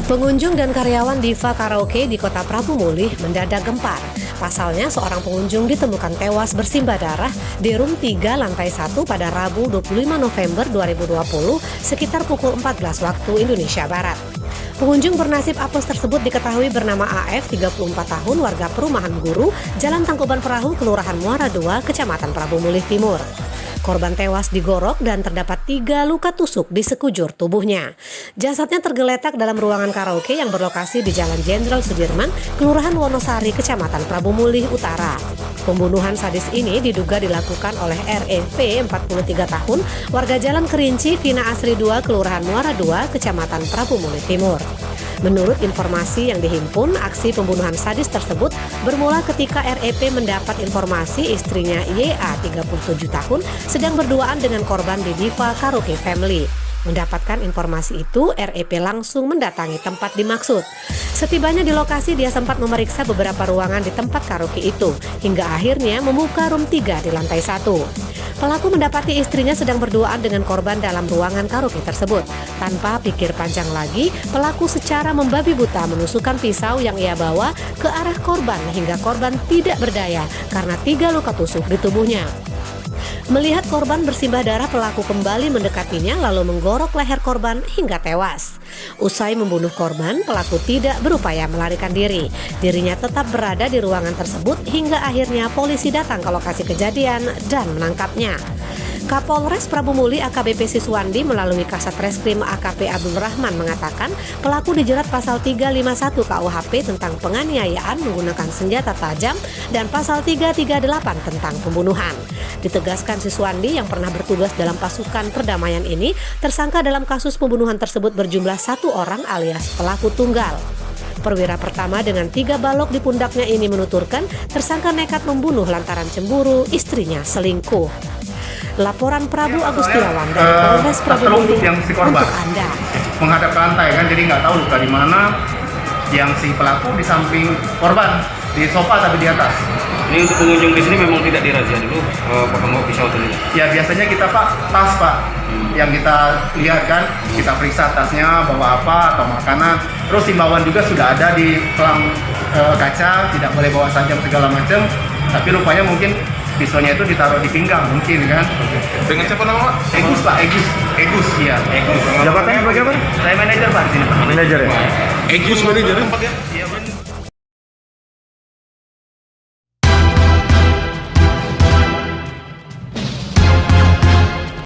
Pengunjung dan karyawan Diva Karaoke di Kota Prabu Mulih mendadak gempar. Pasalnya, seorang pengunjung ditemukan tewas bersimbah darah di room 3 lantai 1 pada Rabu 25 November 2020 sekitar pukul 14 waktu Indonesia Barat. Pengunjung bernasib apes tersebut diketahui bernama AF, 34 tahun, warga perumahan Guru, Jalan Tangkuban Perahu, Kelurahan Muara II, Kecamatan Prabu Mulih Timur. Korban tewas digorok dan terdapat 3 luka tusuk di sekujur tubuhnya. Jasadnya tergeletak dalam ruangan karaoke yang berlokasi di Jalan Jenderal Sudirman, Kelurahan Wonosari, Kecamatan Prabu Mulih Utara. Pembunuhan sadis ini diduga dilakukan oleh REV, 43 tahun, warga Jalan Kerinci, Vina Asri 2, Kelurahan Muara II, Kecamatan Prabu Mulih Timur. Menurut informasi yang dihimpun, aksi pembunuhan sadis tersebut bermula ketika REP mendapat informasi istrinya YA, 37 tahun, sedang berduaan dengan korban di Diva Karaoke Family. Mendapatkan informasi itu, REP langsung mendatangi tempat dimaksud. Setibanya di lokasi, dia sempat memeriksa beberapa ruangan di tempat karaoke itu, hingga akhirnya membuka room 3 di lantai 1. Pelaku mendapati istrinya sedang berduaan dengan korban dalam ruangan karaoke tersebut. Tanpa pikir panjang lagi, pelaku secara membabi buta menusukkan pisau yang ia bawa ke arah korban hingga korban tidak berdaya karena 3 luka tusuk di tubuhnya. Melihat korban bersimbah darah, pelaku kembali mendekatinya lalu menggorok leher korban hingga tewas. Usai membunuh korban, pelaku tidak berupaya melarikan diri. Dirinya tetap berada di ruangan tersebut hingga akhirnya polisi datang ke lokasi kejadian dan menangkapnya. Kapolres Prabu Mulih AKBP Siswandi melalui Kasat Reskrim AKP Abdul Rahman mengatakan pelaku dijerat pasal 351 KUHP tentang penganiayaan menggunakan senjata tajam dan pasal 338 tentang pembunuhan. Ditegaskan Siswandi yang pernah bertugas dalam pasukan perdamaian ini, tersangka dalam kasus pembunuhan tersebut berjumlah 1 orang alias pelaku tunggal. Perwira pertama dengan 3 balok di pundaknya ini menuturkan tersangka nekat membunuh lantaran cemburu istrinya selingkuh. Laporan Prabu Agustiawan dari Polres Prabu Mulih untuk Anda. Menghadap ke lantai kan, jadi nggak tahu luka di mana. Yang si pelaku di samping korban, di sofa tapi di atas. Ini untuk pengunjung di sini memang tidak dirazia dulu, pakai mau pisau atau tidak? Ya biasanya kita tas pak, yang kita lihat kan, kita periksa tasnya bawa apa atau makanan. Terus himbauan juga sudah ada di pelang kaca, tidak boleh bawa sajam segala macam. Tapi rupanya mungkin pisaunya itu ditaruh di pinggang mungkin kan. Dengan siapa nama Pak? Egus pak, Egus ya. Egus. Jabatannya sebagai apa? Saya manajer pak di sini pak. Manajer ya? Egus manajer. Iya.